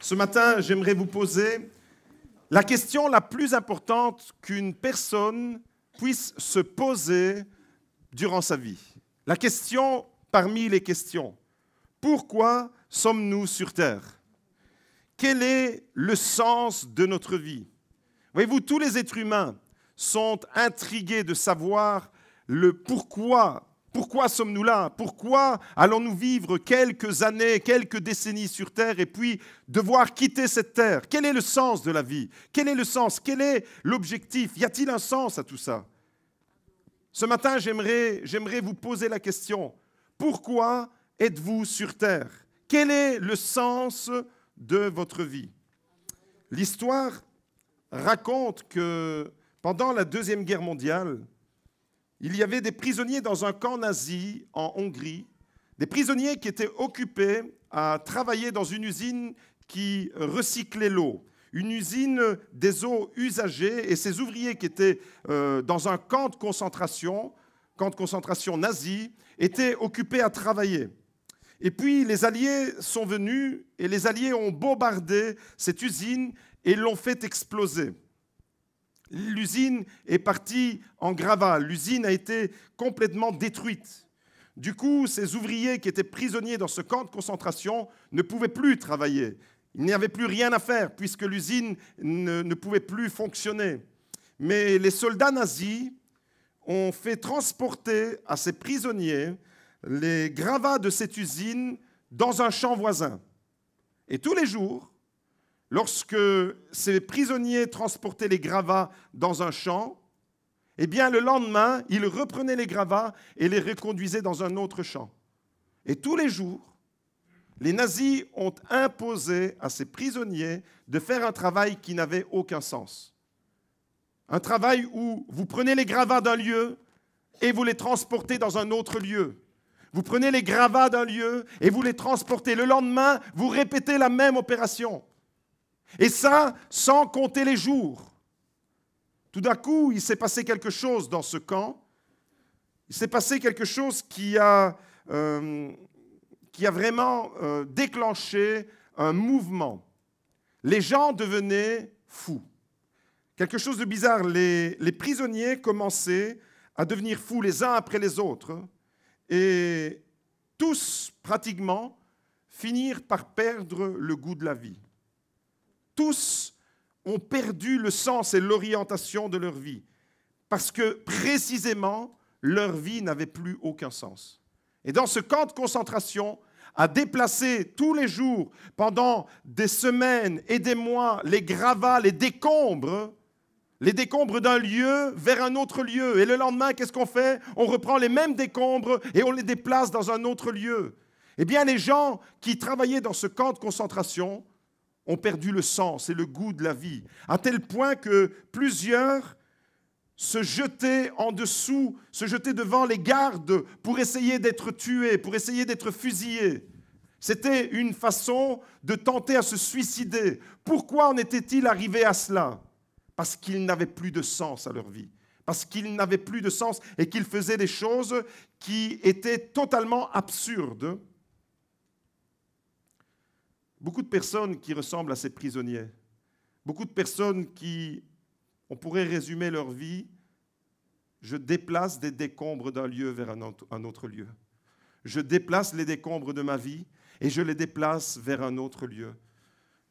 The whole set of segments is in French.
Ce matin, j'aimerais vous poser la question la plus importante qu'une personne puisse se poser durant sa vie. La question parmi les questions. Pourquoi sommes-nous sur Terre? Quel est le sens de notre vie? Voyez-vous, tous les êtres humains sont intrigués de savoir le pourquoi. Pourquoi sommes-nous là? Pourquoi allons-nous vivre quelques années, quelques décennies sur Terre et puis devoir quitter cette Terre? Quel est le sens de la vie? Quel est le sens? Quel est l'objectif? Y a-t-il un sens à tout ça? Ce matin, j'aimerais vous poser la question. Pourquoi êtes-vous sur Terre? Quel est le sens de votre vie? L'histoire raconte que pendant la Deuxième Guerre mondiale, il y avait des prisonniers dans un camp nazi en Hongrie, des prisonniers qui étaient occupés à travailler dans une usine qui recyclait l'eau, une usine des eaux usagées, et ces ouvriers qui étaient dans un camp de concentration nazi, étaient occupés à travailler. Et puis les Alliés sont venus et les Alliés ont bombardé cette usine et l'ont fait exploser. L'usine est partie en gravats, l'usine a été complètement détruite. Du coup, ces ouvriers qui étaient prisonniers dans ce camp de concentration ne pouvaient plus travailler. Il n'y avait plus rien à faire puisque l'usine ne pouvait plus fonctionner. Mais les soldats nazis ont fait transporter à ces prisonniers les gravats de cette usine dans un champ voisin. Et tous les jours, lorsque ces prisonniers transportaient les gravats dans un champ, eh bien, le lendemain, ils reprenaient les gravats et les reconduisaient dans un autre champ. Et tous les jours, les nazis ont imposé à ces prisonniers de faire un travail qui n'avait aucun sens. Un travail où vous prenez les gravats d'un lieu et vous les transportez dans un autre lieu. Vous prenez les gravats d'un lieu et vous les transportez. Le lendemain, vous répétez la même opération. Et ça, sans compter les jours. Tout d'un coup, il s'est passé quelque chose dans ce camp. Il s'est passé quelque chose qui a vraiment déclenché un mouvement. Les gens devenaient fous. Quelque chose de bizarre. Les prisonniers commençaient à devenir fous les uns après les autres. Et tous, pratiquement, finirent par perdre le goût de la vie. Tous ont perdu le sens et l'orientation de leur vie parce que, précisément, leur vie n'avait plus aucun sens. Et dans ce camp de concentration, à déplacer tous les jours, pendant des semaines et des mois, les gravats, les décombres d'un lieu vers un autre lieu. Et le lendemain, qu'est-ce qu'on fait? On reprend les mêmes décombres et on les déplace dans un autre lieu. Eh bien, les gens qui travaillaient dans ce camp de concentration ont perdu le sens et le goût de la vie, à tel point que plusieurs se jetaient en dessous, se jetaient devant les gardes pour essayer d'être tués, pour essayer d'être fusillés. C'était une façon de tenter à se suicider. Pourquoi en était-il arrivé à cela? Parce qu'ils n'avaient plus de sens à leur vie, parce qu'ils n'avaient plus de sens et qu'ils faisaient des choses qui étaient totalement absurdes. Beaucoup de personnes qui ressemblent à ces prisonniers, beaucoup de personnes qui, on pourrait résumer leur vie, je déplace des décombres d'un lieu vers un autre lieu. Je déplace les décombres de ma vie et je les déplace vers un autre lieu.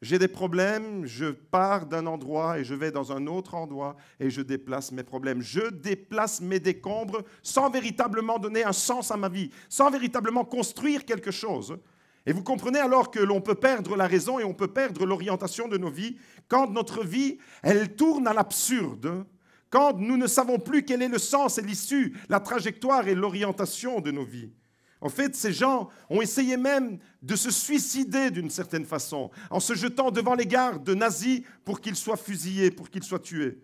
J'ai des problèmes, je pars d'un endroit et je vais dans un autre endroit et je déplace mes problèmes. Je déplace mes décombres sans véritablement donner un sens à ma vie, sans véritablement construire quelque chose. Et vous comprenez alors que l'on peut perdre la raison et on peut perdre l'orientation de nos vies quand notre vie, elle tourne à l'absurde, quand nous ne savons plus quel est le sens et l'issue, la trajectoire et l'orientation de nos vies. En fait, ces gens ont essayé même de se suicider d'une certaine façon, en se jetant devant les gardes nazis pour qu'ils soient fusillés, pour qu'ils soient tués.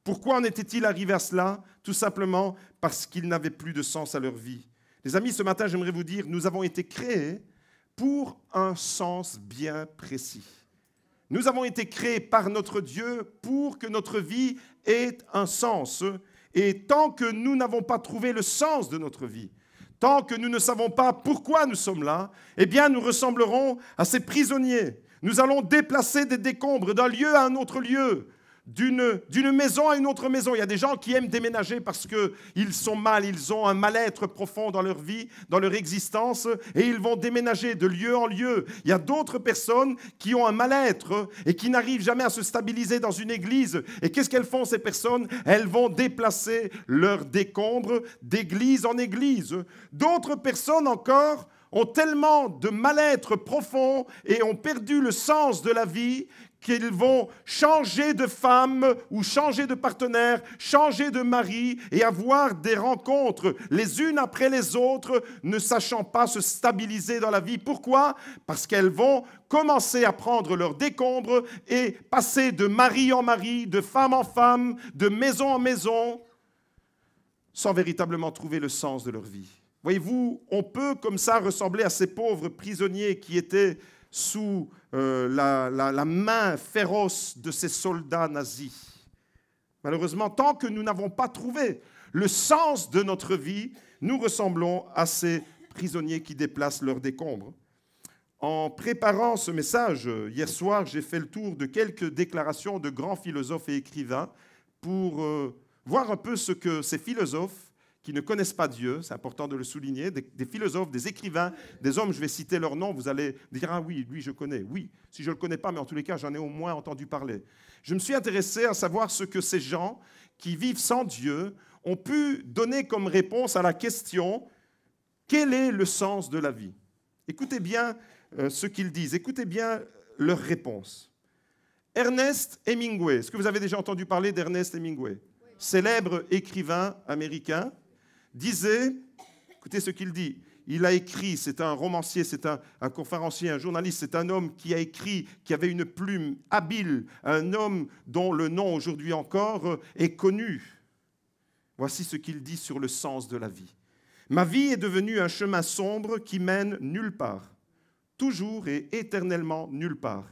Pourquoi en était-il arrivé à cela? Tout simplement parce qu'ils n'avaient plus de sens à leur vie. Les amis, ce matin, j'aimerais vous dire, nous avons été créés pour un sens bien précis. Nous avons été créés par notre Dieu pour que notre vie ait un sens. Et tant que nous n'avons pas trouvé le sens de notre vie, tant que nous ne savons pas pourquoi nous sommes là, eh bien nous ressemblerons à ces prisonniers. Nous allons déplacer des décombres d'un lieu à un autre lieu, d'une maison à une autre maison. Il y a des gens qui aiment déménager parce qu'ils sont mal, ils ont un mal-être profond dans leur vie, dans leur existence, et ils vont déménager de lieu en lieu. Il y a d'autres personnes qui ont un mal-être et qui n'arrivent jamais à se stabiliser dans une église. Et qu'est-ce qu'elles font, ces personnes? Elles vont déplacer leurs décombres d'église en église. D'autres personnes encore ont tellement de mal-être profond et ont perdu le sens de la vie qu'ils vont changer de femme ou changer de partenaire, changer de mari et avoir des rencontres les unes après les autres, ne sachant pas se stabiliser dans la vie. Pourquoi? Parce qu'elles vont commencer à prendre leurs décombres et passer de mari en mari, de femme en femme, de maison en maison, sans véritablement trouver le sens de leur vie. Voyez-vous, on peut comme ça ressembler à ces pauvres prisonniers qui étaient sous la main féroce de ces soldats nazis. Malheureusement, tant que nous n'avons pas trouvé le sens de notre vie, nous ressemblons à ces prisonniers qui déplacent leurs décombres. En préparant ce message, hier soir, j'ai fait le tour de quelques déclarations de grands philosophes et écrivains pour voir un peu ce que ces philosophes qui ne connaissent pas Dieu, c'est important de le souligner, des philosophes, des écrivains, des hommes, je vais citer leurs noms, vous allez dire « Ah oui, lui je connais ». Oui, si je ne le connais pas, mais en tous les cas, j'en ai au moins entendu parler. Je me suis intéressé à savoir ce que ces gens qui vivent sans Dieu ont pu donner comme réponse à la question « Quel est le sens de la vie ?» Écoutez bien ce qu'ils disent, écoutez bien leur réponse. Ernest Hemingway, est-ce que vous avez déjà entendu parler d'Ernest Hemingway? Célèbre écrivain américain, disait, écoutez ce qu'il dit, il a écrit, c'est un romancier, c'est un conférencier, un journaliste, c'est un homme qui a écrit, qui avait une plume habile, un homme dont le nom aujourd'hui encore est connu. Voici ce qu'il dit sur le sens de la vie. Ma vie est devenue un chemin sombre qui mène nulle part, toujours et éternellement nulle part,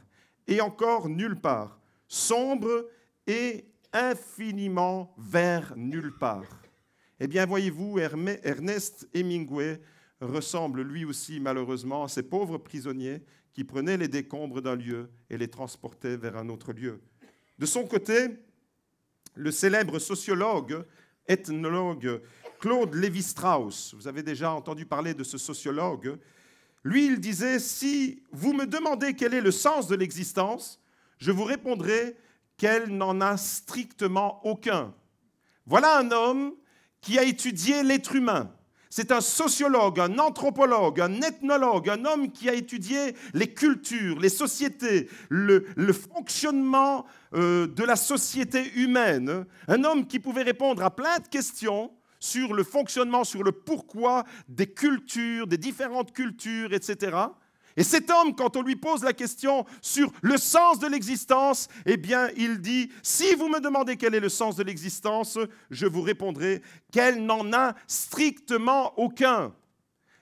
et encore nulle part, sombre et infiniment vers nulle part. Eh bien, voyez-vous, Ernest Hemingway ressemble lui aussi, malheureusement, à ces pauvres prisonniers qui prenaient les décombres d'un lieu et les transportaient vers un autre lieu. De son côté, le célèbre sociologue, ethnologue Claude Lévi-Strauss, vous avez déjà entendu parler de ce sociologue, lui, il disait « Si vous me demandez quel est le sens de l'existence, je vous répondrai qu'elle n'en a strictement aucun. » Voilà un homme qui a étudié l'être humain. C'est un sociologue, un anthropologue, un ethnologue, un homme qui a étudié les cultures, les sociétés, le fonctionnement de la société humaine. Un homme qui pouvait répondre à plein de questions sur le fonctionnement, sur le pourquoi des cultures, des différentes cultures, etc. Et cet homme, quand on lui pose la question sur le sens de l'existence, eh bien, il dit « Si vous me demandez quel est le sens de l'existence, je vous répondrai qu'elle n'en a strictement aucun. »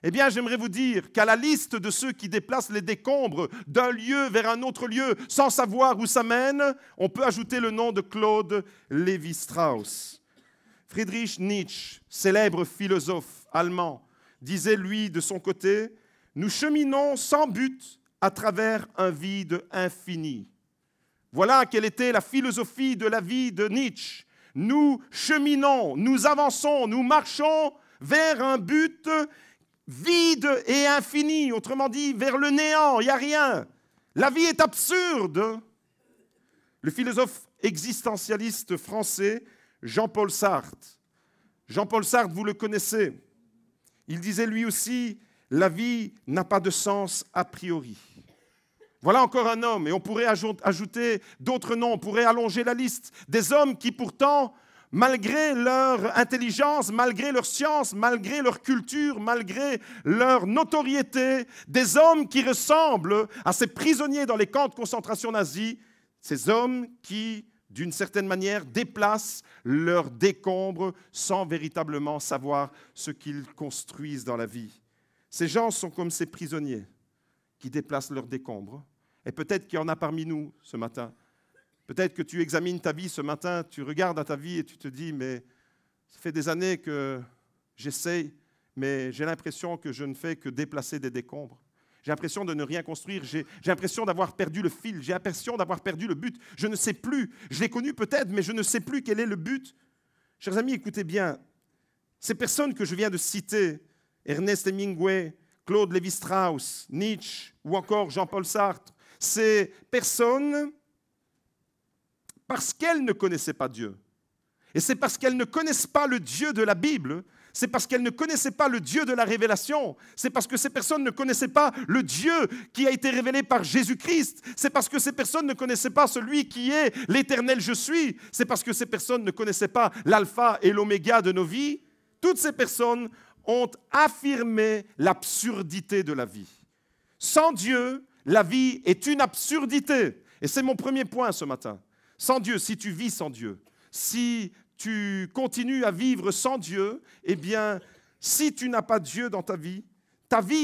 Eh bien, j'aimerais vous dire qu'à la liste de ceux qui déplacent les décombres d'un lieu vers un autre lieu sans savoir où ça mène, on peut ajouter le nom de Claude Lévi-Strauss. Friedrich Nietzsche, célèbre philosophe allemand, disait lui de son côté « Nous cheminons sans but à travers un vide infini. » Voilà quelle était la philosophie de la vie de Nietzsche. Nous cheminons, nous avançons, nous marchons vers un but vide et infini, autrement dit, vers le néant, il n'y a rien. La vie est absurde. Le philosophe existentialiste français Jean-Paul Sartre. Jean-Paul Sartre, vous le connaissez. Il disait lui aussi, la vie n'a pas de sens a priori. Voilà encore un homme, et on pourrait ajouter d'autres noms, on pourrait allonger la liste. Des hommes qui pourtant, malgré leur intelligence, malgré leur science, malgré leur culture, malgré leur notoriété, des hommes qui ressemblent à ces prisonniers dans les camps de concentration nazis, ces hommes qui, d'une certaine manière, déplacent leurs décombres sans véritablement savoir ce qu'ils construisent dans la vie. Ces gens sont comme ces prisonniers qui déplacent leurs décombres. Et peut-être qu'il y en a parmi nous ce matin. Peut-être que tu examines ta vie ce matin, tu regardes à ta vie et tu te dis « mais ça fait des années que j'essaye, mais j'ai l'impression que je ne fais que déplacer des décombres. J'ai l'impression de ne rien construire. J'ai l'impression d'avoir perdu le fil. J'ai l'impression d'avoir perdu le but. Je ne sais plus. Je l'ai connu peut-être, mais je ne sais plus quel est le but. Chers amis, écoutez bien. Ces personnes que je viens de citer, Ernest Hemingway, Claude Lévi-Strauss, Nietzsche ou encore Jean-Paul Sartre, ces personnes, parce qu'elles ne connaissaient pas Dieu, et c'est parce qu'elles ne connaissent pas le Dieu de la Bible, c'est parce qu'elles ne connaissaient pas le Dieu de la révélation, c'est parce que ces personnes ne connaissaient pas le Dieu qui a été révélé par Jésus-Christ, c'est parce que ces personnes ne connaissaient pas celui qui est l'Éternel je suis, c'est parce que ces personnes ne connaissaient pas l'alpha et l'oméga de nos vies. Toutes ces personnes ont affirmé l'absurdité de la vie. Sans Dieu, la vie est une absurdité. Et c'est mon premier point ce matin. Sans Dieu, si tu vis sans Dieu, si tu continues à vivre sans Dieu, eh bien, si tu n'as pas Dieu dans ta vie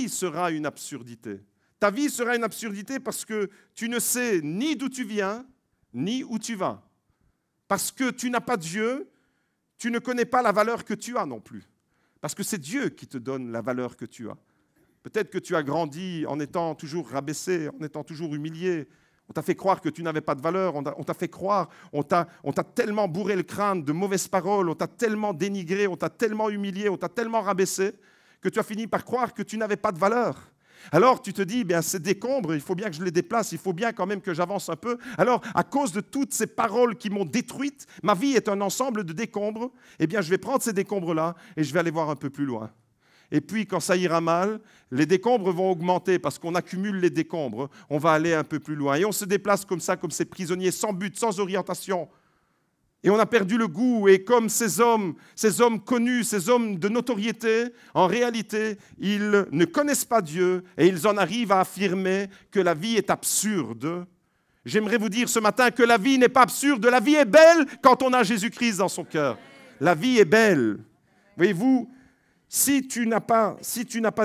sera une absurdité. Ta vie sera une absurdité parce que tu ne sais ni d'où tu viens, ni où tu vas. Parce que tu n'as pas Dieu, tu ne connais pas la valeur que tu as non plus. Parce que c'est Dieu qui te donne la valeur que tu as. Peut-être que tu as grandi en étant toujours rabaissé, en étant toujours humilié. On t'a fait croire que tu n'avais pas de valeur, on t'a fait croire, on t'a tellement bourré le crâne de mauvaises paroles, on t'a tellement dénigré, on t'a tellement humilié, on t'a tellement rabaissé, que tu as fini par croire que tu n'avais pas de valeur. Alors tu te dis, bien, ces décombres, il faut bien que je les déplace, il faut bien quand même que j'avance un peu. Alors, à cause de toutes ces paroles qui m'ont détruite, ma vie est un ensemble de décombres, eh bien, je vais prendre ces décombres-là et je vais aller voir un peu plus loin. Et puis, quand ça ira mal, les décombres vont augmenter parce qu'on accumule les décombres. On va aller un peu plus loin. Et on se déplace comme ça, comme ces prisonniers, sans but, sans orientation. Et on a perdu le goût. Et comme ces hommes connus, ces hommes de notoriété, en réalité, ils ne connaissent pas Dieu et ils en arrivent à affirmer que la vie est absurde. J'aimerais vous dire ce matin que la vie n'est pas absurde. La vie est belle quand on a Jésus-Christ dans son cœur. La vie est belle. Voyez-vous, si tu n'as pas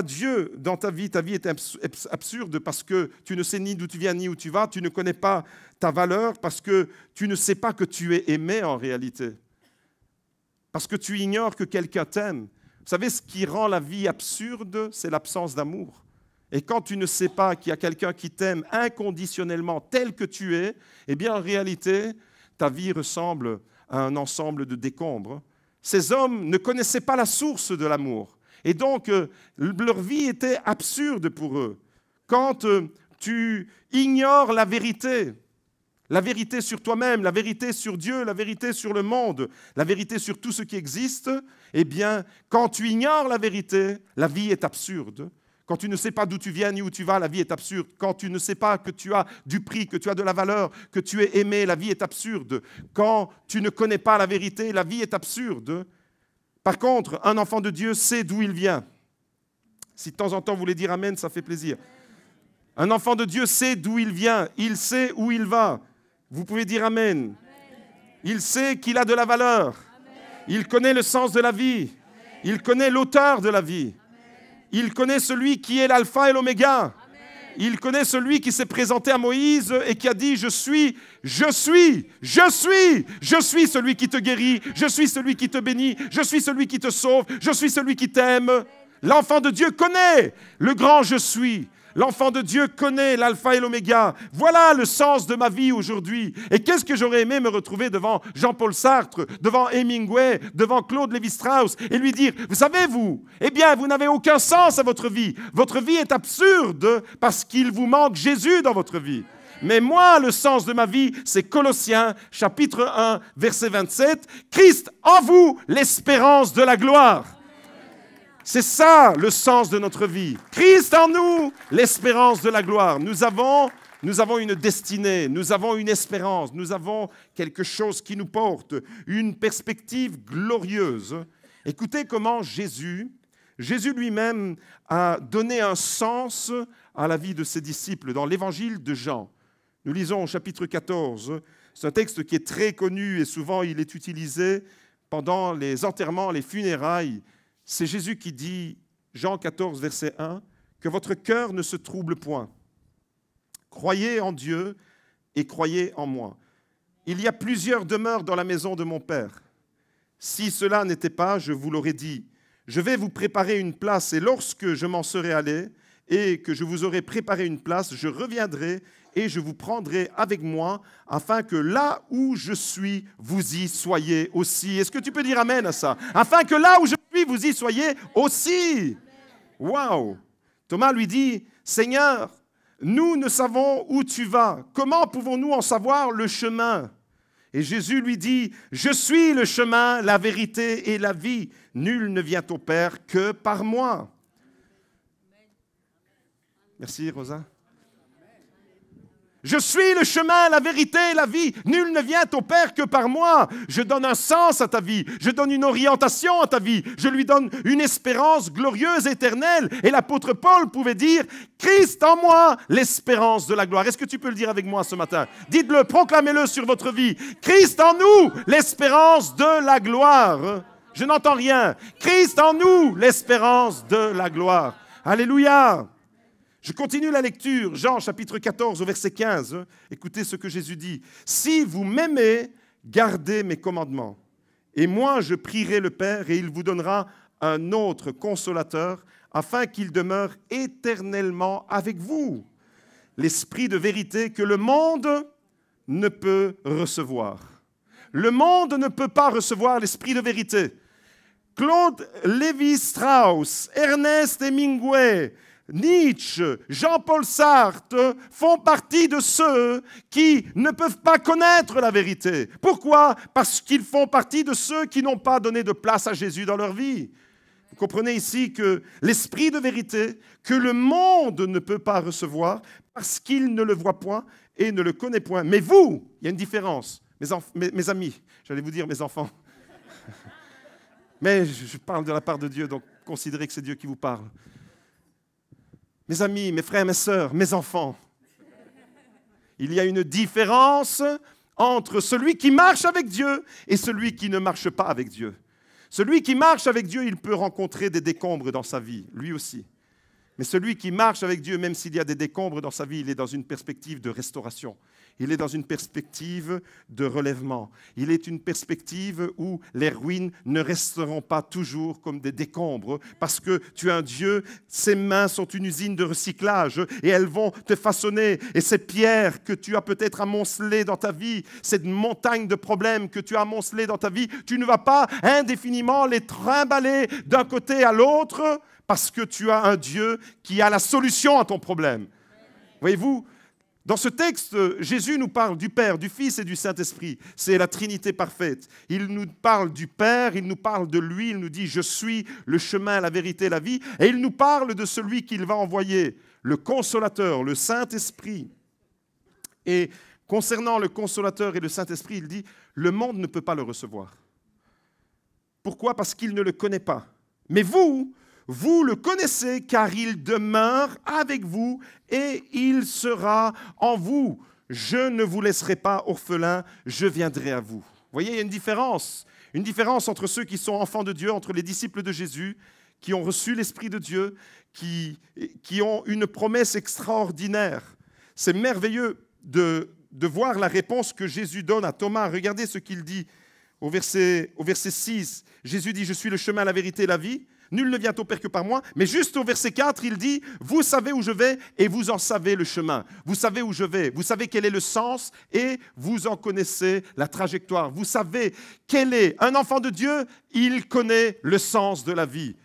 Dieu dans ta vie est absurde parce que tu ne sais ni d'où tu viens ni où tu vas, tu ne connais pas ta valeur parce que tu ne sais pas que tu es aimé en réalité, parce que tu ignores que quelqu'un t'aime. Vous savez, ce qui rend la vie absurde, c'est l'absence d'amour. Et quand tu ne sais pas qu'il y a quelqu'un qui t'aime inconditionnellement tel que tu es, eh bien en réalité, ta vie ressemble à un ensemble de décombres. Ces hommes ne connaissaient pas la source de l'amour. Et donc, leur vie était absurde pour eux. Quand tu ignores la vérité sur toi-même, la vérité sur Dieu, la vérité sur le monde, la vérité sur tout ce qui existe, eh bien, quand tu ignores la vérité, la vie est absurde. Quand tu ne sais pas d'où tu viens ni où tu vas, la vie est absurde. Quand tu ne sais pas que tu as du prix, que tu as de la valeur, que tu es aimé, la vie est absurde. Quand tu ne connais pas la vérité, la vie est absurde. Par contre, un enfant de Dieu sait d'où il vient. Si de temps en temps vous voulez dire Amen, ça fait plaisir. Un enfant de Dieu sait d'où il vient, il sait où il va. Vous pouvez dire Amen. Il sait qu'il a de la valeur. Il connaît le sens de la vie. Il connaît l'auteur de la vie. Il connaît celui qui est l'alpha et l'oméga. Il connaît celui qui s'est présenté à Moïse et qui a dit « Je suis celui qui te guérit, je suis celui qui te bénit, je suis celui qui te sauve, je suis celui qui t'aime. » L'enfant de Dieu connaît le grand « Je suis ». L'enfant de Dieu connaît l'alpha et l'oméga. Voilà le sens de ma vie aujourd'hui. Et qu'est-ce que j'aurais aimé me retrouver devant Jean-Paul Sartre, devant Hemingway, devant Claude Lévi-Strauss et lui dire, vous savez vous, eh bien vous n'avez aucun sens à votre vie. Votre vie est absurde parce qu'il vous manque Jésus dans votre vie. Mais moi, le sens de ma vie, c'est Colossiens, chapitre 1, verset 27. Christ en vous, l'espérance de la gloire. C'est ça le sens de notre vie. Christ en nous, l'espérance de la gloire. Nous avons une destinée, nous avons une espérance, nous avons quelque chose qui nous porte, une perspective glorieuse. Écoutez comment Jésus lui-même a donné un sens à la vie de ses disciples dans l'évangile de Jean. Nous lisons au chapitre 14, c'est un texte qui est très connu et souvent il est utilisé pendant les enterrements, les funérailles. C'est Jésus qui dit, Jean 14, verset 1, « Que votre cœur ne se trouble point. Croyez en Dieu et croyez en moi. Il y a plusieurs demeures dans la maison de mon Père. Si cela n'était pas, je vous l'aurais dit. Je vais vous préparer une place et lorsque je m'en serai allé et que je vous aurai préparé une place, je reviendrai et je vous prendrai avec moi, afin que là où je suis, vous y soyez aussi. Est-ce que tu peux dire amen à ça? Afin que là où je suis, vous y soyez aussi. Waouh! Thomas lui dit, Seigneur, nous ne savons où tu vas. Comment pouvons-nous en savoir le chemin? Et Jésus lui dit, je suis le chemin, la vérité et la vie. Nul ne vient au Père que par moi. Merci, Rosa. Je suis le chemin, la vérité et la vie. Nul ne vient au Père que par moi. Je donne un sens à ta vie. Je donne une orientation à ta vie. Je lui donne une espérance glorieuse, éternelle. Et l'apôtre Paul pouvait dire, Christ en moi, l'espérance de la gloire. Est-ce que tu peux le dire avec moi ce matin? Dites-le, proclamez-le sur votre vie. Christ en nous, l'espérance de la gloire. Je n'entends rien. Christ en nous, l'espérance de la gloire. Alléluia. Je continue la lecture, Jean chapitre 14 au verset 15. Écoutez ce que Jésus dit. « Si vous m'aimez, gardez mes commandements. Et moi, je prierai le Père et il vous donnera un autre consolateur afin qu'il demeure éternellement avec vous. L'esprit de vérité que le monde ne peut recevoir. » Le monde ne peut pas recevoir l'esprit de vérité. Claude Lévi-Strauss, Ernest Hemingway, Nietzsche, Jean-Paul Sartre font partie de ceux qui ne peuvent pas connaître la vérité. Pourquoi? Parce qu'ils font partie de ceux qui n'ont pas donné de place à Jésus dans leur vie. Vous comprenez ici que l'esprit de vérité, que le monde ne peut pas recevoir parce qu'il ne le voit point et ne le connaît point. Mais vous, il y a une différence, mes amis, j'allais vous dire mes enfants. Mais je parle de la part de Dieu, donc considérez que c'est Dieu qui vous parle. Mes amis, mes frères, mes sœurs, mes enfants, il y a une différence entre celui qui marche avec Dieu et celui qui ne marche pas avec Dieu. Celui qui marche avec Dieu, il peut rencontrer des décombres dans sa vie, lui aussi. Mais celui qui marche avec Dieu, même s'il y a des décombres dans sa vie, il est dans une perspective de restauration. Il est dans une perspective de relèvement. Il est une perspective où les ruines ne resteront pas toujours comme des décombres parce que tu as un Dieu, ses mains sont une usine de recyclage et elles vont te façonner. Et ces pierres que tu as peut-être amoncelées dans ta vie, cette montagne de problèmes que tu as amoncelées dans ta vie, tu ne vas pas indéfiniment les trimballer d'un côté à l'autre parce que tu as un Dieu qui a la solution à ton problème. Voyez-vous, dans ce texte, Jésus nous parle du Père, du Fils et du Saint-Esprit. C'est la Trinité parfaite. Il nous parle du Père, il nous parle de lui, il nous dit « Je suis le chemin, la vérité, la vie ». Et il nous parle de celui qu'il va envoyer, le Consolateur, le Saint-Esprit. Et concernant le Consolateur et le Saint-Esprit, il dit « Le monde ne peut pas le recevoir ». Pourquoi? Parce qu'il ne le connaît pas. Mais vous le connaissez car il demeure avec vous et il sera en vous. Je ne vous laisserai pas orphelins, je viendrai à vous. Vous voyez, il y a une différence entre ceux qui sont enfants de Dieu, entre les disciples de Jésus, qui ont reçu l'Esprit de Dieu, qui ont une promesse extraordinaire. C'est merveilleux de voir la réponse que Jésus donne à Thomas. Regardez ce qu'il dit au verset 6. Jésus dit « Je suis le chemin, la vérité et la vie ». Nul ne vient au Père que par moi. Mais juste au verset 4, il dit « Vous savez où je vais et vous en savez le chemin. » Vous savez où je vais, vous savez quel est le sens et vous en connaissez la trajectoire. Vous savez quel est un enfant de Dieu, il connaît le sens de la vie.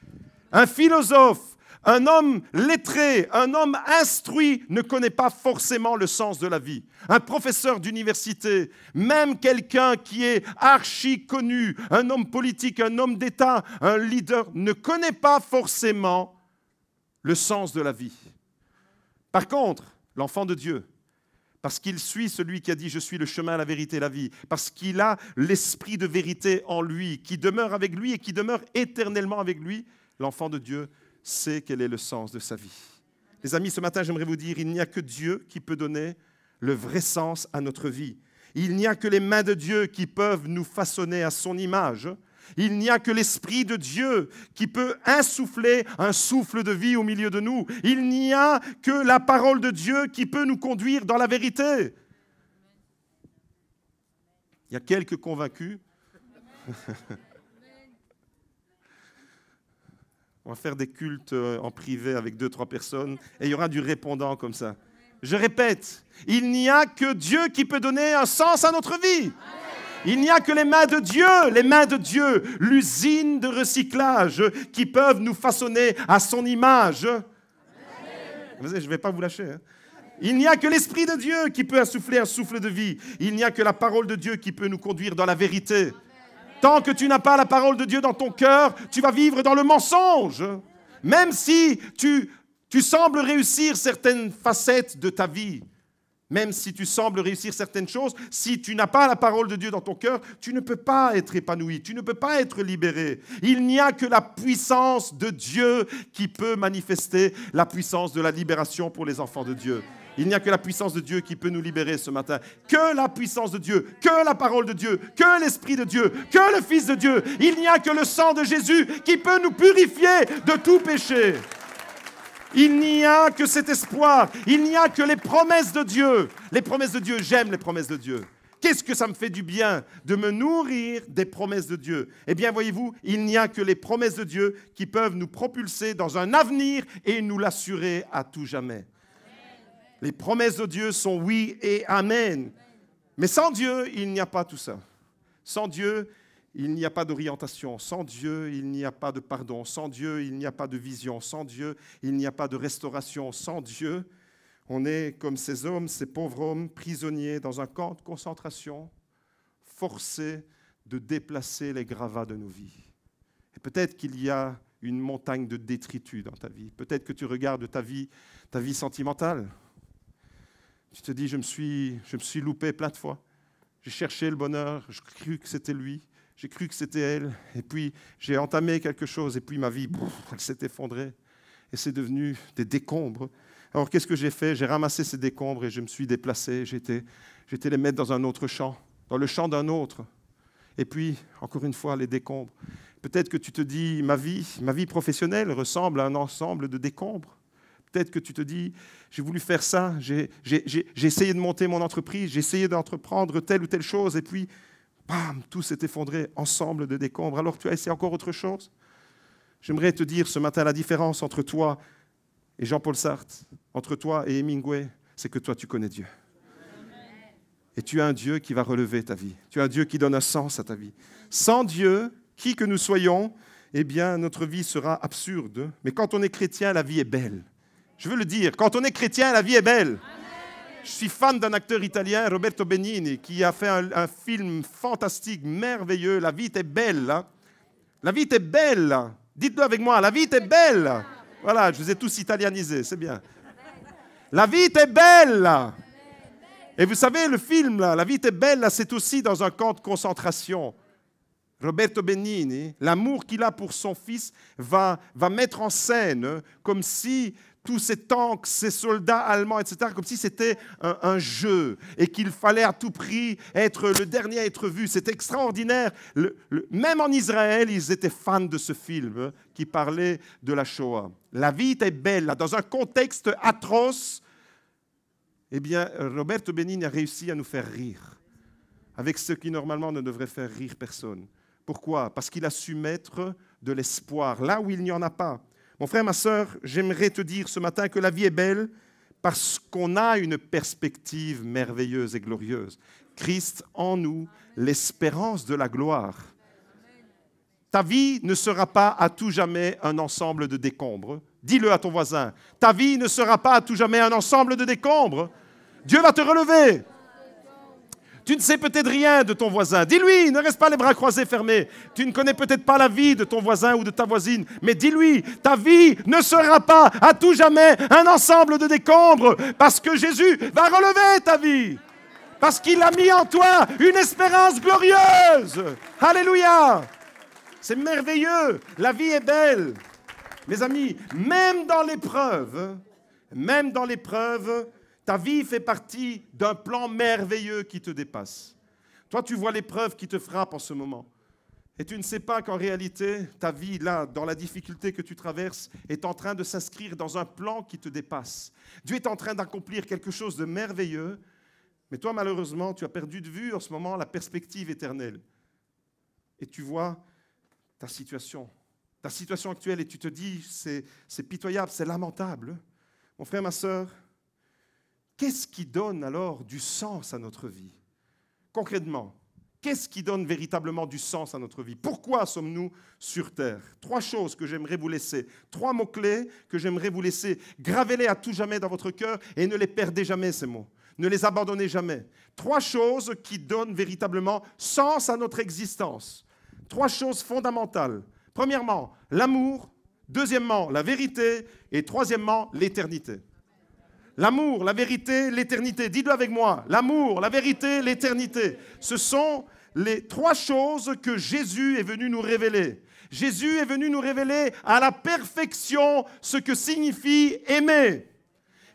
Un philosophe, un homme lettré, un homme instruit ne connaît pas forcément le sens de la vie. Un professeur d'université, même quelqu'un qui est archi connu, un homme politique, un homme d'État, un leader, ne connaît pas forcément le sens de la vie. Par contre, l'enfant de Dieu, parce qu'il suit celui qui a dit « Je suis le chemin, la vérité et la vie », parce qu'il a l'esprit de vérité en lui, qui demeure avec lui et qui demeure éternellement avec lui, l'enfant de Dieu sait quel est le sens de sa vie. Les amis, ce matin, j'aimerais vous dire, il n'y a que Dieu qui peut donner le vrai sens à notre vie. Il n'y a que les mains de Dieu qui peuvent nous façonner à son image. Il n'y a que l'Esprit de Dieu qui peut insuffler un souffle de vie au milieu de nous. Il n'y a que la parole de Dieu qui peut nous conduire dans la vérité. Il y a quelques convaincus. On va faire des cultes en privé avec 2-3 personnes et il y aura du répondant comme ça. Je répète, il n'y a que Dieu qui peut donner un sens à notre vie. Il n'y a que les mains de Dieu, l'usine de recyclage qui peuvent nous façonner à son image. Je ne vais pas vous lâcher. Hein. Il n'y a que l'Esprit de Dieu qui peut insuffler un souffle de vie. Il n'y a que la parole de Dieu qui peut nous conduire dans la vérité. Tant que tu n'as pas la parole de Dieu dans ton cœur, tu vas vivre dans le mensonge. Même si tu sembles réussir certaines facettes de ta vie, même si tu sembles réussir certaines choses, si tu n'as pas la parole de Dieu dans ton cœur, tu ne peux pas être épanoui, tu ne peux pas être libéré. Il n'y a que la puissance de Dieu qui peut manifester la puissance de la libération pour les enfants de Dieu. Il n'y a que la puissance de Dieu qui peut nous libérer ce matin. Que la puissance de Dieu, que la parole de Dieu, que l'Esprit de Dieu, que le Fils de Dieu. Il n'y a que le sang de Jésus qui peut nous purifier de tout péché. Il n'y a que cet espoir. Il n'y a que les promesses de Dieu. Les promesses de Dieu, j'aime les promesses de Dieu. Qu'est-ce que ça me fait du bien de me nourrir des promesses de Dieu? Eh bien, voyez-vous, il n'y a que les promesses de Dieu qui peuvent nous propulser dans un avenir et nous l'assurer à tout jamais. Les promesses de Dieu sont oui et amen. Mais sans Dieu, il n'y a pas tout ça. Sans Dieu, il n'y a pas d'orientation. Sans Dieu, il n'y a pas de pardon. Sans Dieu, il n'y a pas de vision. Sans Dieu, il n'y a pas de restauration. Sans Dieu, on est comme ces hommes, ces pauvres hommes, prisonniers dans un camp de concentration, forcés de déplacer les gravats de nos vies. Et peut-être qu'il y a une montagne de détritus dans ta vie. Peut-être que tu regardes ta vie sentimentale. Tu te dis, je me suis loupé plein de fois. J'ai cherché le bonheur, j'ai cru que c'était lui, j'ai cru que c'était elle. Et puis, j'ai entamé quelque chose, et puis ma vie, elle s'est effondrée. Et c'est devenu des décombres. Alors, qu'est-ce que j'ai fait? J'ai ramassé ces décombres et je me suis déplacé. J'étais les mettre dans un autre champ, dans le champ d'un autre. Et puis, encore une fois, les décombres. Peut-être que tu te dis, ma vie professionnelle ressemble à un ensemble de décombres. Peut-être que tu te dis, j'ai voulu faire ça, j'ai essayé de monter mon entreprise, j'ai essayé d'entreprendre telle ou telle chose, et puis, bam, tout s'est effondré, ensemble de décombres. Alors tu as essayé encore autre chose? J'aimerais te dire ce matin, la différence entre toi et Jean-Paul Sartre, entre toi et Hemingway, c'est que toi, tu connais Dieu. Et tu as un Dieu qui va relever ta vie. Tu as un Dieu qui donne un sens à ta vie. Sans Dieu, qui que nous soyons, eh bien, notre vie sera absurde. Mais quand on est chrétien, la vie est belle. Je veux le dire, quand on est chrétien, la vie est belle. Amen. Je suis fan d'un acteur italien, Roberto Benigni, qui a fait un film fantastique, merveilleux. La vie est belle. Hein. La vie est belle. Dites-le avec moi, la vie est belle. Voilà, je vous ai tous italianisés, c'est bien. La vie est belle. Et vous savez, le film, là, La vie est belle, là, c'est aussi dans un camp de concentration. Roberto Benigni, l'amour qu'il a pour son fils, va mettre en scène comme si tous ces tanks, ces soldats allemands, etc., comme si c'était un jeu et qu'il fallait à tout prix être le dernier à être vu. C'est extraordinaire. Même en Israël, ils étaient fans de ce film qui parlait de la Shoah. La vie est belle. Là, dans un contexte atroce, eh bien, Roberto Benigni a réussi à nous faire rire avec ce qui normalement ne devrait faire rire personne. Pourquoi? Parce qu'il a su mettre de l'espoir là où il n'y en a pas. Mon frère, ma sœur, j'aimerais te dire ce matin que la vie est belle parce qu'on a une perspective merveilleuse et glorieuse. Christ en nous, l'espérance de la gloire. Ta vie ne sera pas à tout jamais un ensemble de décombres. Dis-le à ton voisin. Ta vie ne sera pas à tout jamais un ensemble de décombres. Dieu va te relever. Tu ne sais peut-être rien de ton voisin. Dis-lui, ne reste pas les bras croisés fermés. Tu ne connais peut-être pas la vie de ton voisin ou de ta voisine, mais dis-lui, ta vie ne sera pas à tout jamais un ensemble de décombres, parce que Jésus va relever ta vie, parce qu'il a mis en toi une espérance glorieuse. Alléluia! C'est merveilleux. La vie est belle. Mes amis, même dans l'épreuve, ta vie fait partie d'un plan merveilleux qui te dépasse. Toi, tu vois l'épreuve qui te frappe en ce moment. Et tu ne sais pas qu'en réalité, ta vie, là, dans la difficulté que tu traverses, est en train de s'inscrire dans un plan qui te dépasse. Dieu est en train d'accomplir quelque chose de merveilleux, mais toi, malheureusement, tu as perdu de vue en ce moment la perspective éternelle. Et tu vois ta situation. ta situation actuelle et tu te dis, c'est pitoyable, c'est lamentable. Mon frère, ma sœur, qu'est-ce qui donne alors du sens à notre vie? Concrètement, qu'est-ce qui donne véritablement du sens à notre vie? Pourquoi sommes-nous sur terre? 3 choses que j'aimerais vous laisser, 3 mots-clés que j'aimerais vous laisser. Gravez-les à tout jamais dans votre cœur et ne les perdez jamais, ces mots. Ne les abandonnez jamais. 3 choses qui donnent véritablement sens à notre existence. 3 choses fondamentales. Premièrement, l'amour. Deuxièmement, la vérité. Et troisièmement, l'éternité. L'amour, la vérité, l'éternité. Dites-le avec moi. L'amour, la vérité, l'éternité. Ce sont les 3 choses que Jésus est venu nous révéler. Jésus est venu nous révéler à la perfection ce que signifie aimer.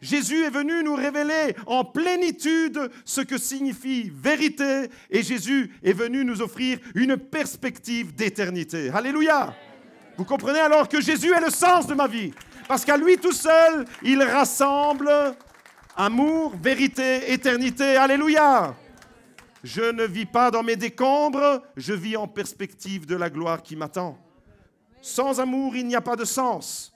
Jésus est venu nous révéler en plénitude ce que signifie vérité. Et Jésus est venu nous offrir une perspective d'éternité. Alléluia! Vous comprenez alors que Jésus est le sens de ma vie. Parce qu'à lui tout seul, il rassemble amour, vérité, éternité. Alléluia! Je ne vis pas dans mes décombres, je vis en perspective de la gloire qui m'attend. Sans amour, il n'y a pas de sens.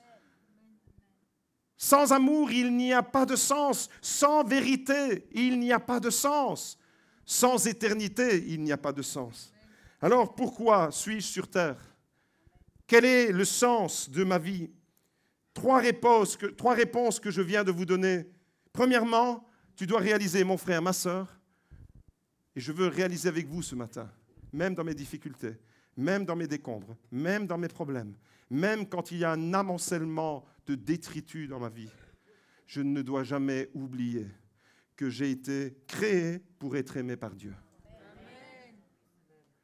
Sans amour, il n'y a pas de sens. Sans vérité, il n'y a pas de sens. Sans éternité, il n'y a pas de sens. Alors, pourquoi suis-je sur terre? Quel est le sens de ma vie? 3 réponses que je viens de vous donner. Premièrement, tu dois réaliser, mon frère, ma sœur, et je veux réaliser avec vous ce matin, même dans mes difficultés, même dans mes décombres, même dans mes problèmes, même quand il y a un amoncellement de détritus dans ma vie, je ne dois jamais oublier que j'ai été créé pour être aimé par Dieu.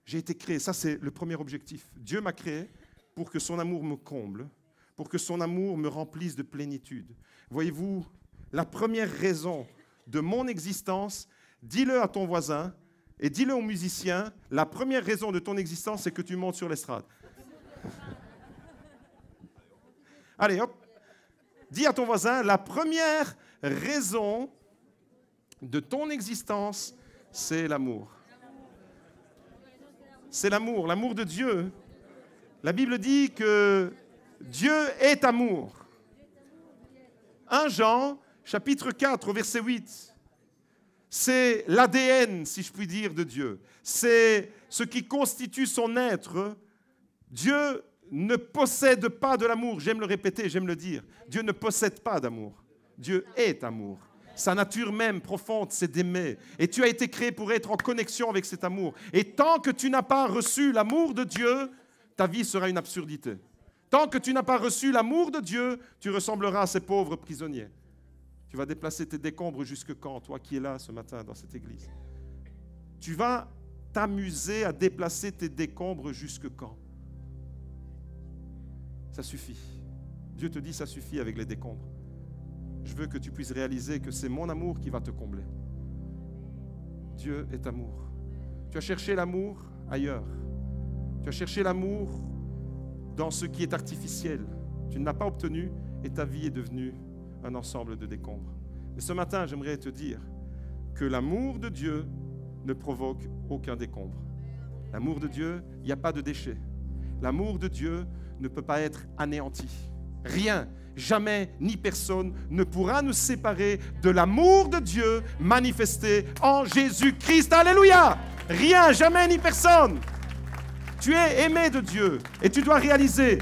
J'ai été créé, ça c'est le premier objectif. Dieu m'a créé pour que son amour me comble, pour que son amour me remplisse de plénitude. Voyez-vous, la première raison de mon existence, dis-le à ton voisin et dis-le aux musiciens, la première raison de ton existence, c'est que tu montes sur l'estrade. Allez, hop. Dis à ton voisin, la première raison de ton existence, c'est l'amour. C'est l'amour, l'amour de Dieu. La Bible dit que Dieu est amour. 1 Jean, chapitre 4, au verset 8. C'est l'ADN, si je puis dire, de Dieu. C'est ce qui constitue son être. Dieu ne possède pas de l'amour. J'aime le répéter, j'aime le dire. Dieu ne possède pas d'amour. Dieu est amour. Sa nature même profonde, c'est d'aimer. Et tu as été créé pour être en connexion avec cet amour. Et tant que tu n'as pas reçu l'amour de Dieu, ta vie sera une absurdité. Tant que tu n'as pas reçu l'amour de Dieu, tu ressembleras à ces pauvres prisonniers. Tu vas déplacer tes décombres jusque quand, toi qui es là ce matin dans cette église? Tu vas t'amuser à déplacer tes décombres jusque quand? Ça suffit. Dieu te dit, ça suffit avec les décombres. Je veux que tu puisses réaliser que c'est mon amour qui va te combler. Dieu est amour. Tu as cherché l'amour ailleurs. Tu as cherché l'amour dans ce qui est artificiel. Tu ne l'as pas obtenu et ta vie est devenue un ensemble de décombres. Mais ce matin, j'aimerais te dire que l'amour de Dieu ne provoque aucun décombre. L'amour de Dieu, il n'y a pas de déchets. L'amour de Dieu ne peut pas être anéanti. Rien, jamais, ni personne ne pourra nous séparer de l'amour de Dieu manifesté en Jésus-Christ. Alléluia! Rien, jamais, ni personne. Tu es aimé de Dieu et tu dois réaliser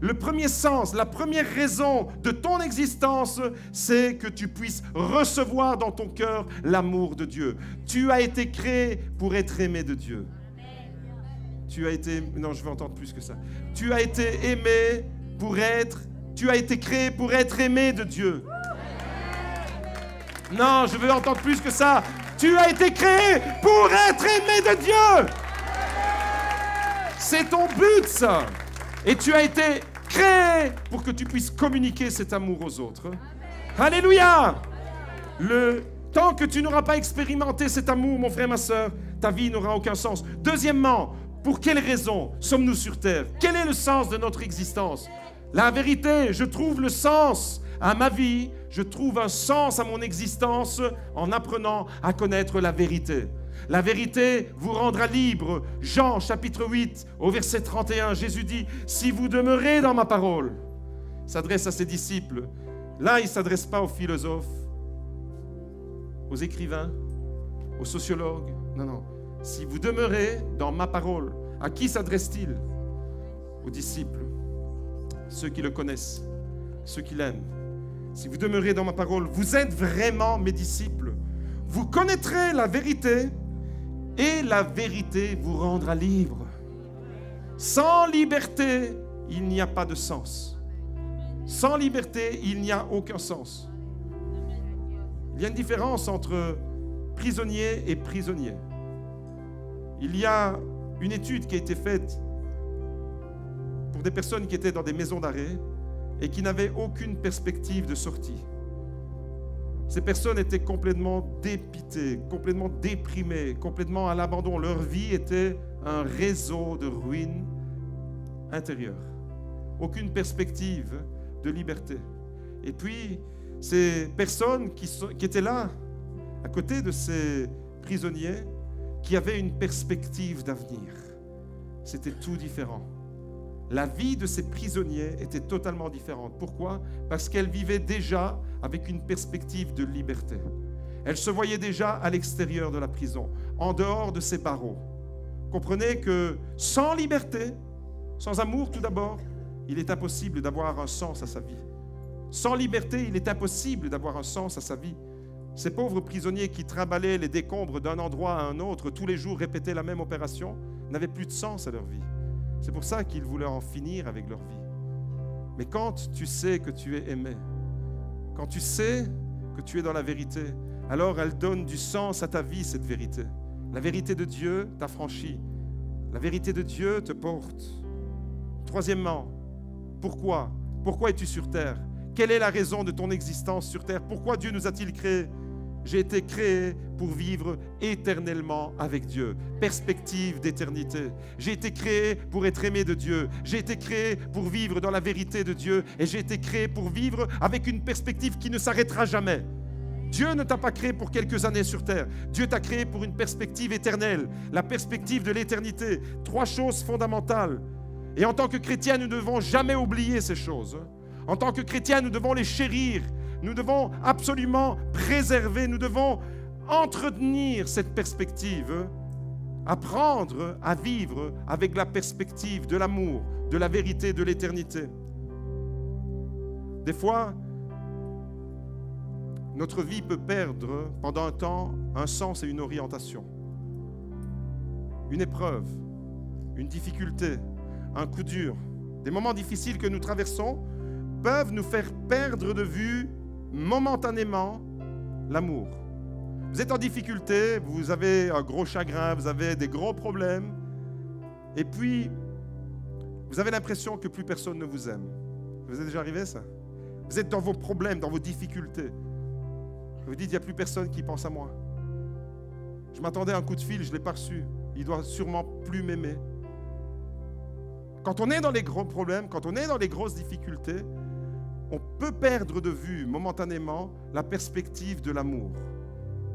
le premier sens, la première raison de ton existence, c'est que tu puisses recevoir dans ton cœur l'amour de Dieu. Tu as été créé pour être aimé de Dieu. Non, je veux entendre plus que ça. Tu as été créé pour être aimé de Dieu. Non, je veux entendre plus que ça. Tu as été créé pour être aimé de Dieu. C'est ton but, ça. Et tu as été créé pour que tu puisses communiquer cet amour aux autres. Alléluia! Tant que tu n'auras pas expérimenté cet amour, mon frère, ma soeur, ta vie n'aura aucun sens. Deuxièmement, pour quelle raison sommes-nous sur terre? Quel est le sens de notre existence? La vérité, je trouve le sens à ma vie, je trouve un sens à mon existence en apprenant à connaître la vérité. La vérité vous rendra libre. Jean chapitre 8 au verset 31, Jésus dit, si vous demeurez dans ma parole, il s'adresse à ses disciples. Là, il ne s'adresse pas aux philosophes, aux écrivains, aux sociologues. Non, non. Si vous demeurez dans ma parole, à qui s'adresse-t-il? Aux disciples, ceux qui le connaissent, ceux qui l'aiment. Si vous demeurez dans ma parole, vous êtes vraiment mes disciples. Vous connaîtrez la vérité et la vérité vous rendra libre. Sans liberté, il n'y a pas de sens. Sans liberté, il n'y a aucun sens. Il y a une différence entre prisonnier et prisonnier. Il y a une étude qui a été faite pour des personnes qui étaient dans des maisons d'arrêt et qui n'avaient aucune perspective de sortie. Ces personnes étaient complètement dépitées, complètement déprimées, complètement à l'abandon. Leur vie était un réseau de ruines intérieures. Aucune perspective de liberté. Et puis, ces personnes qui étaient là, à côté de ces prisonniers, qui avaient une perspective d'avenir. C'était tout différent. La vie de ces prisonniers était totalement différente. Pourquoi? Parce qu'elles vivaient déjà avec une perspective de liberté. Elles se voyaient déjà à l'extérieur de la prison, en dehors de ces barreaux. Comprenez que sans liberté, sans amour tout d'abord, il est impossible d'avoir un sens à sa vie. Sans liberté, il est impossible d'avoir un sens à sa vie. Ces pauvres prisonniers qui trimbalaient les décombres d'un endroit à un autre, tous les jours répétaient la même opération, n'avaient plus de sens à leur vie. C'est pour ça qu'ils voulaient en finir avec leur vie. Mais quand tu sais que tu es aimé, quand tu sais que tu es dans la vérité, alors elle donne du sens à ta vie, cette vérité. La vérité de Dieu t'affranchit. La vérité de Dieu te porte. Troisièmement, pourquoi? Pourquoi es-tu sur terre? Quelle est la raison de ton existence sur terre? Pourquoi Dieu nous a-t-il créés? J'ai été créé pour vivre éternellement avec Dieu. Perspective d'éternité. J'ai été créé pour être aimé de Dieu. J'ai été créé pour vivre dans la vérité de Dieu. Et j'ai été créé pour vivre avec une perspective qui ne s'arrêtera jamais. Dieu ne t'a pas créé pour quelques années sur terre. Dieu t'a créé pour une perspective éternelle. La perspective de l'éternité. 3 choses fondamentales. Et en tant que chrétiens, nous ne devons jamais oublier ces choses. En tant que chrétiens, nous devons les chérir. Nous devons absolument préserver, nous devons entretenir cette perspective, apprendre à vivre avec la perspective de l'amour, de la vérité, de l'éternité. Des fois, notre vie peut perdre pendant un temps un sens et une orientation. Une épreuve, une difficulté, un coup dur, des moments difficiles que nous traversons peuvent nous faire perdre de vue momentanément l'amour. Vous êtes en difficulté, vous avez un gros chagrin, vous avez des gros problèmes, et puis vous avez l'impression que plus personne ne vous aime. Ça vous est déjà arrivé ça? Vous êtes dans vos problèmes, dans vos difficultés. Vous dites, il n'y a plus personne qui pense à moi. Je m'attendais à un coup de fil, je ne l'ai pas reçu. Il doit sûrement plus m'aimer. Quand on est dans les gros problèmes, quand on est dans les grosses difficultés, on peut perdre de vue momentanément la perspective de l'amour.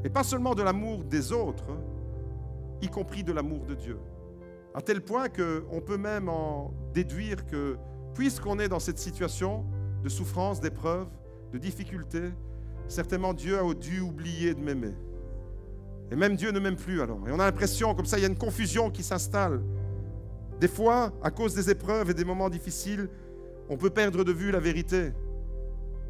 Et pas seulement de l'amour des autres, y compris de l'amour de Dieu. À tel point qu'on peut même en déduire que, puisqu'on est dans cette situation de souffrance, d'épreuve, de difficulté, certainement Dieu a dû oublier de m'aimer. Et même Dieu ne m'aime plus alors. Et on a l'impression, comme ça, il y a une confusion qui s'installe. Des fois, à cause des épreuves et des moments difficiles, on peut perdre de vue la vérité.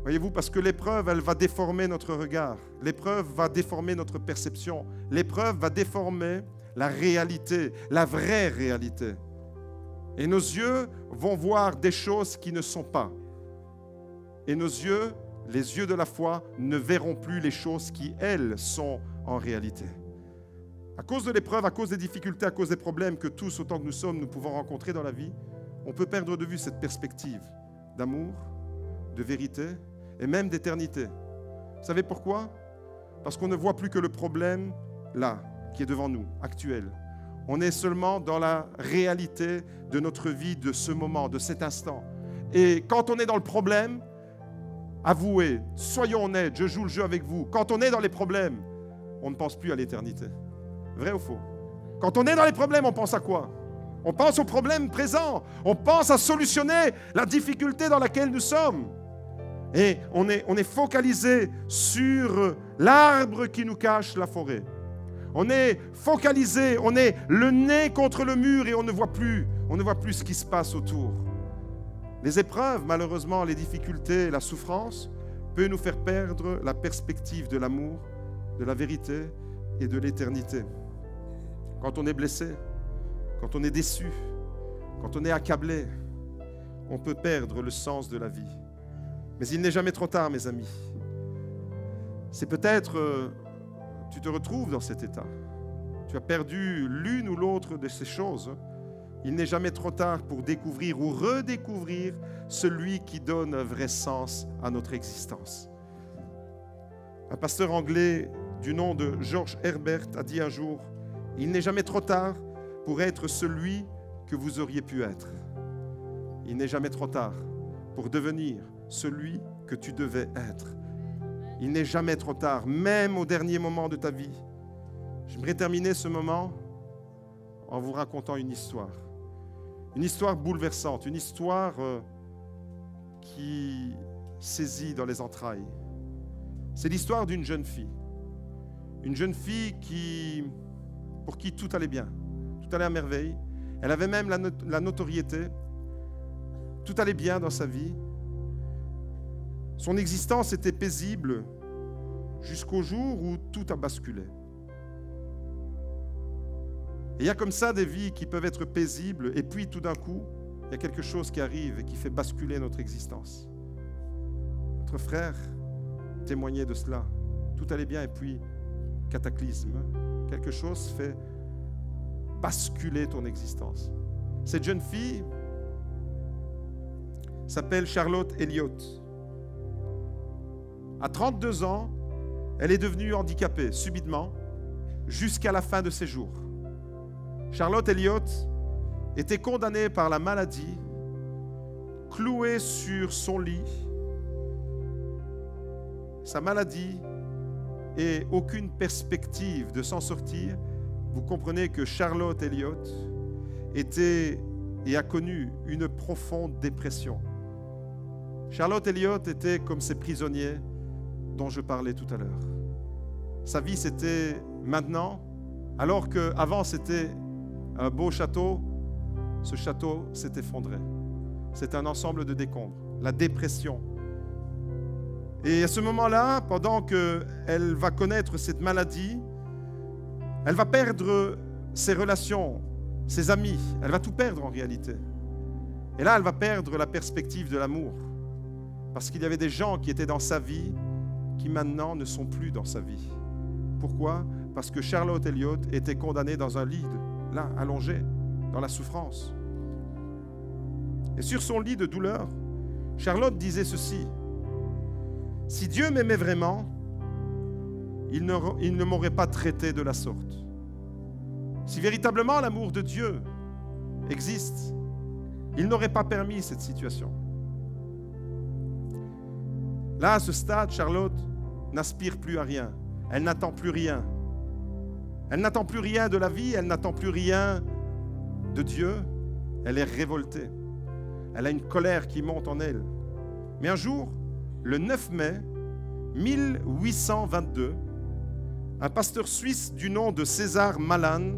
Voyez-vous, parce que l'épreuve, elle va déformer notre regard. L'épreuve va déformer notre perception. L'épreuve va déformer la réalité, la vraie réalité. Et nos yeux vont voir des choses qui ne sont pas. Et nos yeux, les yeux de la foi, ne verront plus les choses qui, elles, sont en réalité. À cause de l'épreuve, à cause des difficultés, à cause des problèmes que tous, autant que nous sommes, nous pouvons rencontrer dans la vie, on peut perdre de vue cette perspective d'amour, de vérité et même d'éternité. Vous savez pourquoi? Parce qu'on ne voit plus que le problème là, qui est devant nous, actuel. On est seulement dans la réalité de notre vie, de ce moment, de cet instant. Et quand on est dans le problème, avouez, soyons honnêtes, je joue le jeu avec vous. Quand on est dans les problèmes, on ne pense plus à l'éternité. Vrai ou faux? Quand on est dans les problèmes, on pense à quoi? On pense aux problèmes présents. On pense à solutionner la difficulté dans laquelle nous sommes. Et on est focalisé sur l'arbre qui nous cache la forêt. On est focalisé, on est le nez contre le mur et on ne voit plus ce qui se passe autour. Les épreuves, malheureusement, les difficultés, la souffrance peuvent nous faire perdre la perspective de l'amour, de la vérité et de l'éternité. Quand on est blessé, quand on est déçu, quand on est accablé, on peut perdre le sens de la vie. Mais il n'est jamais trop tard, mes amis. C'est peut-être, tu te retrouves dans cet état. Tu as perdu l'une ou l'autre de ces choses. Il n'est jamais trop tard pour découvrir ou redécouvrir celui qui donne un vrai sens à notre existence. Un pasteur anglais du nom de George Herbert a dit un jour, « Il n'est jamais trop tard pour être celui que vous auriez pu être. Il n'est jamais trop tard pour devenir celui que tu devais être. Il n'est jamais trop tard, même au dernier moment de ta vie. » J'aimerais terminer ce moment en vous racontant une histoire bouleversante, une histoire qui saisit dans les entrailles. C'est l'histoire d'une jeune fille pour qui tout allait bien, tout allait à merveille. Elle avait même la notoriété, tout allait bien dans sa vie. Son existence était paisible jusqu'au jour où tout a basculé. Et il y a comme ça des vies qui peuvent être paisibles et puis tout d'un coup, il y a quelque chose qui arrive et qui fait basculer notre existence. Notre frère témoignait de cela. Tout allait bien et puis, cataclysme. Quelque chose fait basculer ton existence. Cette jeune fille s'appelle Charlotte Elliott. À 32 ans, elle est devenue handicapée subitement jusqu'à la fin de ses jours. Charlotte Elliott était condamnée par la maladie, clouée sur son lit. Sa maladie et aucune perspective de s'en sortir. Vous comprenez que Charlotte Elliott était et a connu une profonde dépression. Charlotte Elliott était comme ces prisonniers dont je parlais tout à l'heure. Sa vie, c'était maintenant, alors qu'avant, c'était un beau château. Ce château s'est effondré. C'est un ensemble de décombres. La dépression. Et à ce moment-là, pendant qu'elle va connaître cette maladie, elle va perdre ses relations, ses amis. Elle va tout perdre en réalité. Et là, elle va perdre la perspective de l'amour. Parce qu'il y avait des gens qui étaient dans sa vie qui maintenant ne sont plus dans sa vie. Pourquoi? Parce que Charlotte Elliott était condamnée dans un lit, là, allongée, dans la souffrance. Et sur son lit de douleur, Charlotte disait ceci: « Si Dieu m'aimait vraiment, il ne m'aurait pas traité de la sorte. Si véritablement l'amour de Dieu existe, il n'aurait pas permis cette situation. » Là, à ce stade, Charlotte n'aspire plus à rien. Elle n'attend plus rien. Elle n'attend plus rien de la vie, elle n'attend plus rien de Dieu. Elle est révoltée. Elle a une colère qui monte en elle. Mais un jour, le 9 mai 1822, un pasteur suisse du nom de César Malan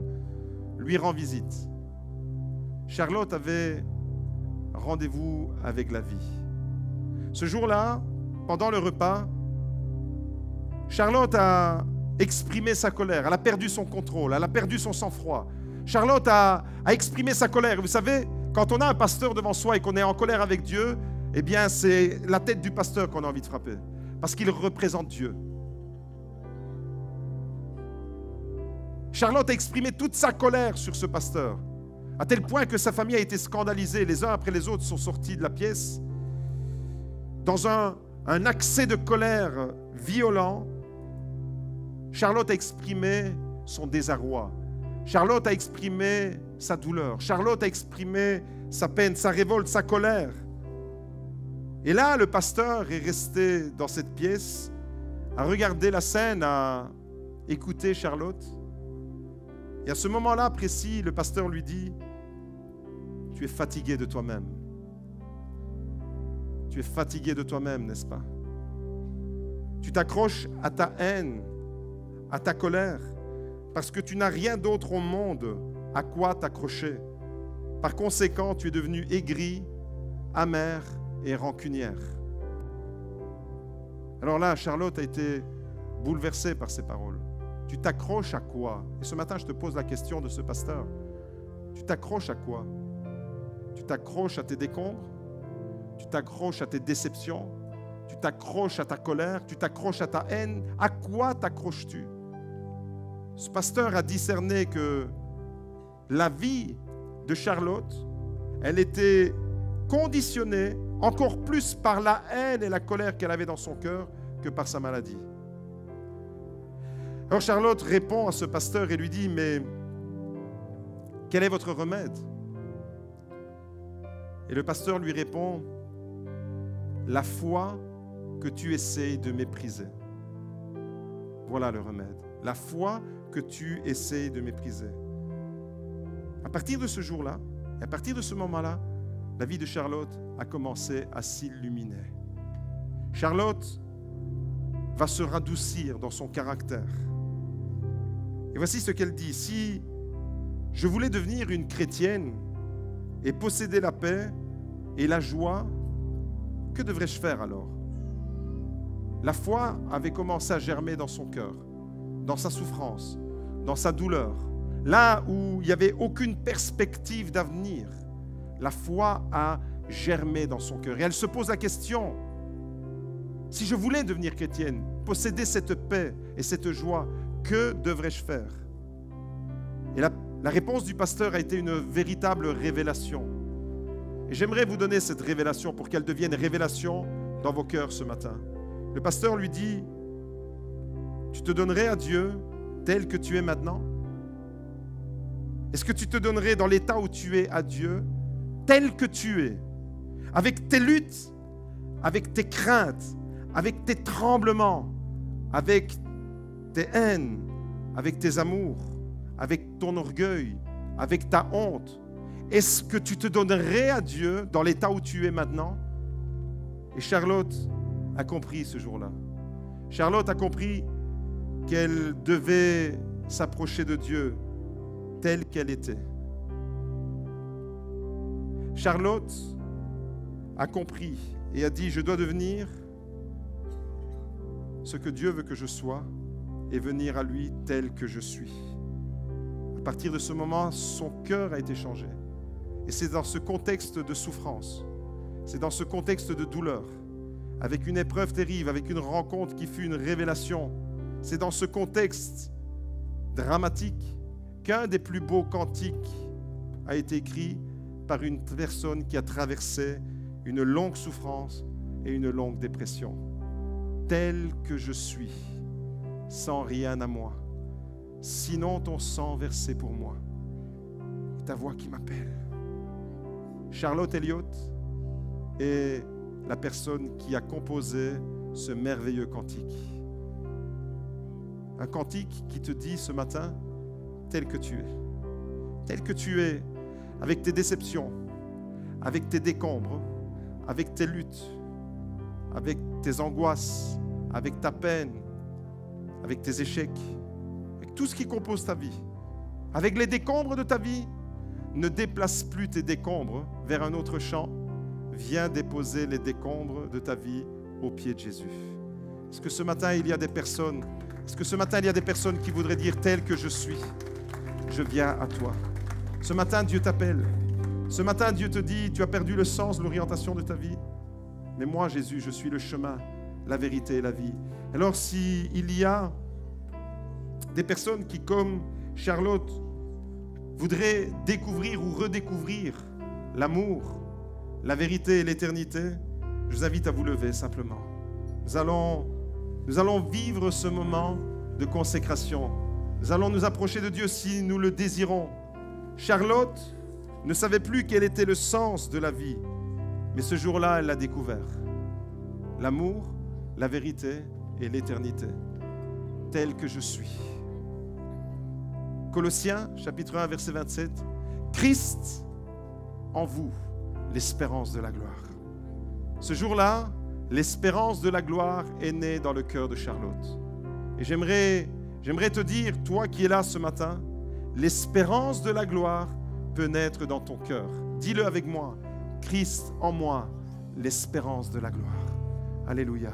lui rend visite. Charlotte avait rendez-vous avec la vie. Ce jour-là, pendant le repas, Charlotte a exprimé sa colère. Elle a perdu son contrôle, elle a perdu son sang-froid. Charlotte a exprimé sa colère. Vous savez, quand on a un pasteur devant soi et qu'on est en colère avec Dieu, eh bien, c'est la tête du pasteur qu'on a envie de frapper, parce qu'il représente Dieu. Charlotte a exprimé toute sa colère sur ce pasteur, à tel point que sa famille a été scandalisée. Les uns après les autres sont sortis de la pièce. Dans un accès de colère violent, Charlotte a exprimé son désarroi. Charlotte a exprimé sa douleur. Charlotte a exprimé sa peine, sa révolte, sa colère. Et là, le pasteur est resté dans cette pièce, à regarder la scène, à écouter Charlotte. Et à ce moment-là précis, le pasteur lui dit, tu es fatigué de toi-même. Tu es fatigué de toi-même, n'est-ce pas? Tu t'accroches à ta haine, à ta colère, parce que tu n'as rien d'autre au monde à quoi t'accrocher. Par conséquent, tu es devenu aigri, amer et rancunière. Alors là, Charlotte a été bouleversée par ces paroles. Tu t'accroches à quoi? Et ce matin, je te pose la question de ce pasteur. Tu t'accroches à quoi? Tu t'accroches à tes décombres? Tu t'accroches à tes déceptions? Tu t'accroches à ta colère? Tu t'accroches à ta haine? À quoi t'accroches-tu? Ce pasteur a discerné que la vie de Charlotte, elle était conditionnée encore plus par la haine et la colère qu'elle avait dans son cœur que par sa maladie. Alors Charlotte répond à ce pasteur et lui dit, mais quel est votre remède? Et le pasteur lui répond, la foi que tu essayes de mépriser. Voilà le remède. La foi que tu essayes de mépriser. À partir de ce jour-là, et à partir de ce moment-là, la vie de Charlotte a commencé à s'illuminer. Charlotte va se radoucir dans son caractère. Et voici ce qu'elle dit. Si je voulais devenir une chrétienne et posséder la paix et la joie, que devrais-je faire alors? La foi avait commencé à germer dans son cœur, dans sa souffrance, dans sa douleur. Là où il n'y avait aucune perspective d'avenir, la foi a germé dans son cœur. Et elle se pose la question, si je voulais devenir chrétienne, posséder cette paix et cette joie, que devrais-je faire? Et la réponse du pasteur a été une véritable révélation. Et j'aimerais vous donner cette révélation pour qu'elle devienne révélation dans vos cœurs ce matin. Le pasteur lui dit, tu te donnerais à Dieu tel que tu es maintenant? Est-ce que tu te donnerais dans l'état où tu es à Dieu, tel que tu es, avec tes luttes, avec tes craintes, avec tes tremblements, avec tes haines, avec tes amours, avec ton orgueil, avec ta honte? Est-ce que tu te donnerais à Dieu dans l'état où tu es maintenant? Et Charlotte a compris ce jour-là. Charlotte a compris qu'elle devait s'approcher de Dieu telle qu'elle était. Charlotte a compris et a dit, je dois devenir ce que Dieu veut que je sois et venir à lui tel que je suis. À partir de ce moment, son cœur a été changé. Et c'est dans ce contexte de souffrance, c'est dans ce contexte de douleur, avec une épreuve terrible, avec une rencontre qui fut une révélation, c'est dans ce contexte dramatique qu'un des plus beaux cantiques a été écrit par une personne qui a traversé une longue souffrance et une longue dépression. Tel que je suis, sans rien à moi, sinon ton sang versé pour moi, ta voix qui m'appelle. Charlotte Elliott est la personne qui a composé ce merveilleux cantique. Un cantique qui te dit ce matin, tel que tu es, avec tes déceptions, avec tes décombres, avec tes luttes, avec tes angoisses, avec ta peine, avec tes échecs, avec tout ce qui compose ta vie, avec les décombres de ta vie. Ne déplace plus tes décombres vers un autre champ. Viens déposer les décombres de ta vie aux pieds de Jésus. Est-ce que ce matin, il y a des personnes qui voudraient dire tel que je suis, je viens à toi. Ce matin, Dieu t'appelle. Ce matin, Dieu te dit, tu as perdu le sens, l'orientation de ta vie. Mais moi, Jésus, je suis le chemin, la vérité et la vie. Alors, s'il y a des personnes qui, comme Charlotte, voudraient découvrir ou redécouvrir l'amour, la vérité et l'éternité, je vous invite à vous lever simplement. Nous allons vivre ce moment de consécration. Nous allons nous approcher de Dieu si nous le désirons. Charlotte ne savait plus quel était le sens de la vie, mais ce jour-là, elle l'a découvert. L'amour, la vérité et l'éternité, tel que je suis. Colossiens, chapitre 1, verset 27. Christ en vous, l'espérance de la gloire. Ce jour-là, l'espérance de la gloire est née dans le cœur de Charlotte. Et j'aimerais te dire, toi qui es là ce matin, l'espérance de la gloire peut naître dans ton cœur. Dis-le avec moi. Christ en moi, l'espérance de la gloire. Alléluia.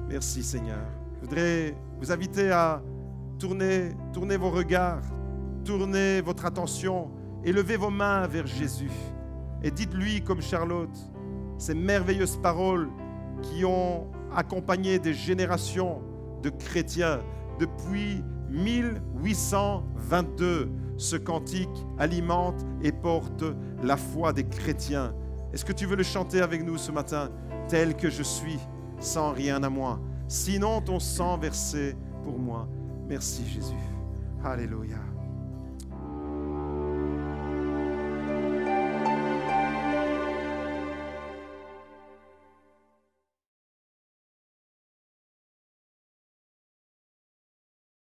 Merci Seigneur. Je voudrais vous inviter à tourner vos regards, tournez votre attention, élevez vos mains vers Jésus et dites-lui comme Charlotte ces merveilleuses paroles qui ont accompagné des générations de chrétiens depuis 1822. Ce cantique alimente et porte la foi des chrétiens. Est-ce que tu veux le chanter avec nous ce matin? Tel que je suis, sans rien à moi. Sinon ton sang versé pour moi. Merci Jésus. Alléluia.